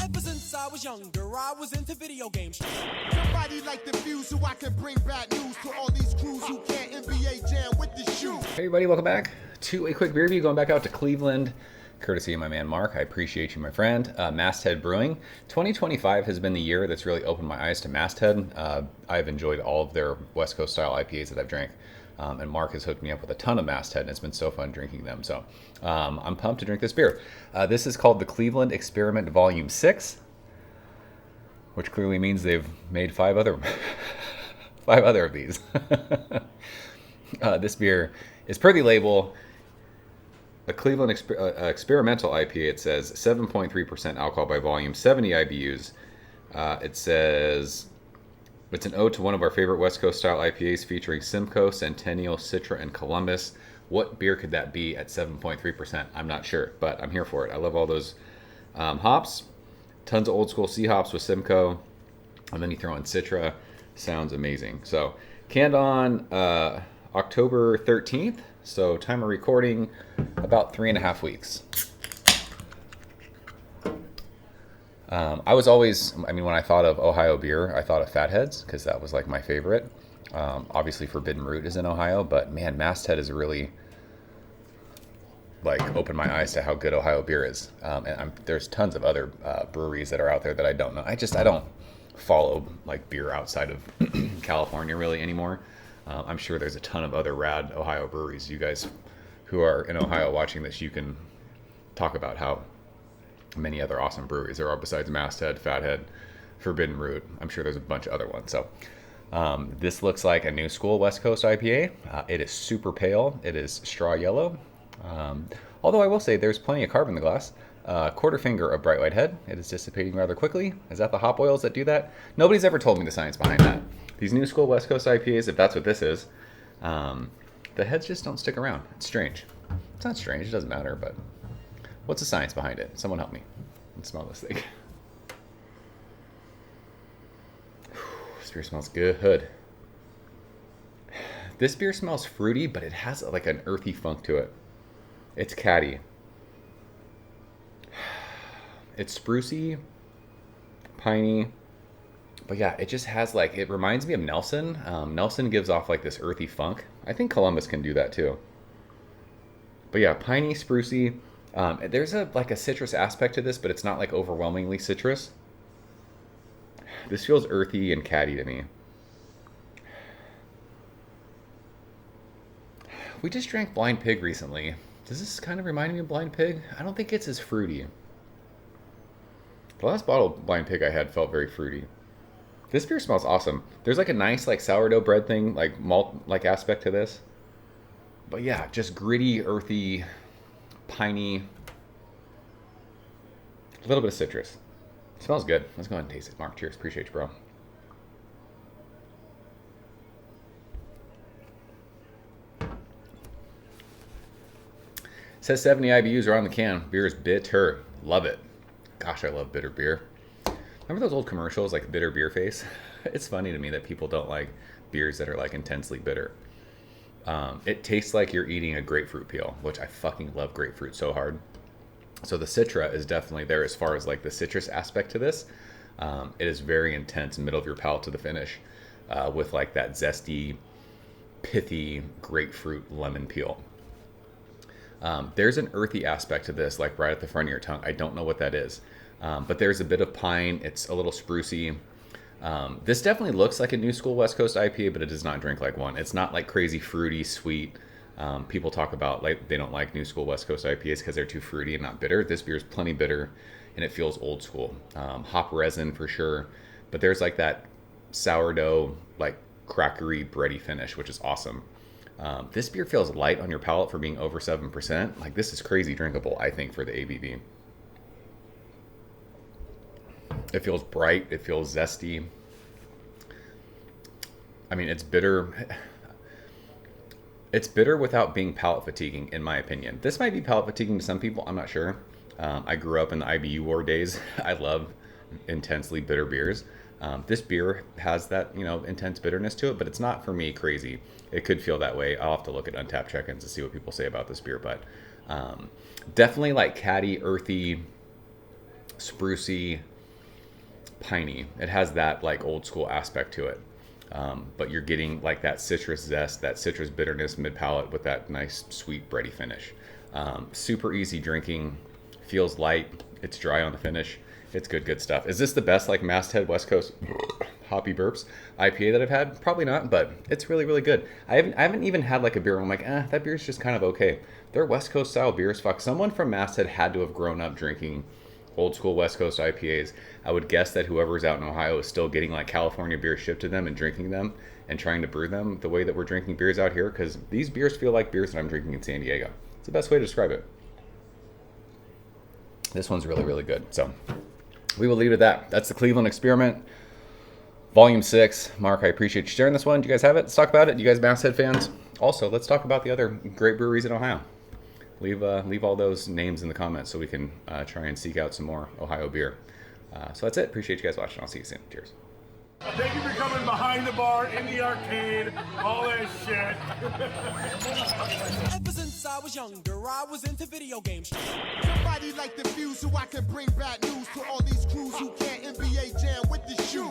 Ever since I was younger, I was into video games. Somebody like the views so I can bring bad news to all these crews who can't NBA jam with the shoe. Hey everybody, welcome back to a quick beer review. Going back out to Cleveland, courtesy of my man Mark. I appreciate you, my friend. Masthead Brewing. 2025 has been the year that's really opened my eyes to Masthead. I've enjoyed all of their West Coast style IPAs that I've drank. And Mark has hooked me up with a ton of Masthead, and it's been so fun drinking them. So I'm pumped to drink this beer. This is called the Cleveland Experiment Volume 6, which clearly means they've made five other of these. This beer is per the label a Cleveland experimental IPA. It says 7.3% alcohol by volume, 70 IBUs. It says it's an ode to one of our favorite West Coast style IPAs featuring Simcoe, Centennial, Citra, and Columbus. What beer could that be at 7.3%? I'm not sure, but I'm here for it. I love all those hops. Tons of old school C hops with Simcoe. And then you throw in Citra. Sounds amazing. So, canned on October 13th. So, time of recording, about 3.5 weeks. I was always, when I thought of Ohio beer, I thought of Fatheads because that was like my favorite. Obviously, Forbidden Root is in Ohio, but man, Masthead has really like opened my eyes to how good Ohio beer is. And there's tons of other breweries that are out there that I don't know. I don't follow like beer outside of California really anymore. I'm sure there's a ton of other rad Ohio breweries. You guys who are in Ohio watching this, you can talk about how many other awesome breweries there are besides Masthead, Fathead, Forbidden Root. I'm sure there's a bunch of other ones. So this looks like a new school West Coast IPA. It is super pale. It is straw yellow. Although I will say there's plenty of carb in the glass. Quarter finger of bright white head. It is dissipating rather quickly. Is that the hop oils that do that? Nobody's ever told me the science behind that. These new school West Coast IPAs, if that's what this is, the heads just don't stick around. It's strange. It's not strange. It doesn't matter, but what's the science behind it? Someone help me. Let's smell this thing. This beer smells good. This beer smells fruity, but it has like an earthy funk to it. It's catty. It's sprucey, piney, but yeah, it just has like, it reminds me of Nelson. Nelson gives off like this earthy funk. I think Columbus can do that too. But yeah, piney, sprucey. There's a citrus aspect to this, but it's not like overwhelmingly citrus. This feels earthy and catty to me. We just drank Blind Pig recently. Does this kind of remind me of Blind Pig? I don't think it's as fruity. The last bottle of Blind Pig I had felt very fruity. This beer smells awesome. There's like a nice like sourdough bread thing, like malt like aspect to this. But yeah, just gritty, earthy, piney, a little bit of citrus. It smells good. Let's go ahead and taste it. Mark, cheers. Appreciate you, bro. It says 70 IBUs are on the can. Beer is bitter. Love it. Gosh, I love bitter beer. Remember those old commercials like Bitter Beer Face? It's funny to me that people don't like beers that are like intensely bitter. It tastes like you're eating a grapefruit peel, which I fucking love grapefruit so hard. So the Citra is definitely there as far as like the citrus aspect to this. It is very intense, middle of your palate to the finish, with like that zesty, pithy grapefruit lemon peel. There's an earthy aspect to this, like right at the front of your tongue. I don't know what that is, but there's a bit of pine. It's a little sprucey. This definitely looks like a new school West Coast IPA, but it does not drink like one. It's not like crazy fruity, sweet. People talk about like they don't like new school West Coast IPAs because they're too fruity and not bitter. This beer is plenty bitter, and it feels old school. Hop resin for sure, but there's like that sourdough, like crackery, bready finish, which is awesome. This beer feels light on your palate for being over 7%. Like this is crazy drinkable, I think, for the ABV. It feels bright. It feels zesty. I mean, it's bitter. It's bitter without being palate fatiguing, in my opinion. This might be palate fatiguing to some people. I'm not sure. I grew up in the IBU war days. I love intensely bitter beers. This beer has that, intense bitterness to it, but it's not for me crazy. It could feel that way. I'll have to look at Untappd check-ins to see what people say about this beer, but definitely like catty, earthy, sprucey, piney. It has that like old school aspect to it. But you're getting like that citrus zest, that citrus bitterness mid palate with that nice sweet bready finish. Super easy drinking, feels light. It's dry on the finish. It's good stuff. Is this the best like Masthead West Coast hoppy burps IPA that I've had? Probably not, but it's really good. I haven't even had like a beer where I'm like, that beer's just kind of okay. They're West Coast style beers. Fuck, someone from Masthead had to have grown up drinking old school West Coast IPAs. I would guess that whoever's out in Ohio is still getting like California beers shipped to them and drinking them and trying to brew them the way that we're drinking beers out here, because these beers feel like beers that I'm drinking in San Diego. It's the best way to describe it. This one's really good. So we will leave it at that. That's the Cleveland Experiment, Volume 6. Mark, I appreciate you sharing this one. Do you guys have it? Let's talk about it. You guys Masthead fans? Also, let's talk about the other great breweries in Ohio. Leave all those names in the comments so we can try and seek out some more Ohio beer. So that's it. Appreciate you guys watching. I'll see you soon. Cheers. Thank you for coming behind the bar, in the arcade, all that shit. Ever since I was younger, I was into video games. Somebody like the view so I can bring bad news to all these crews who can't NBA jam with the shoe.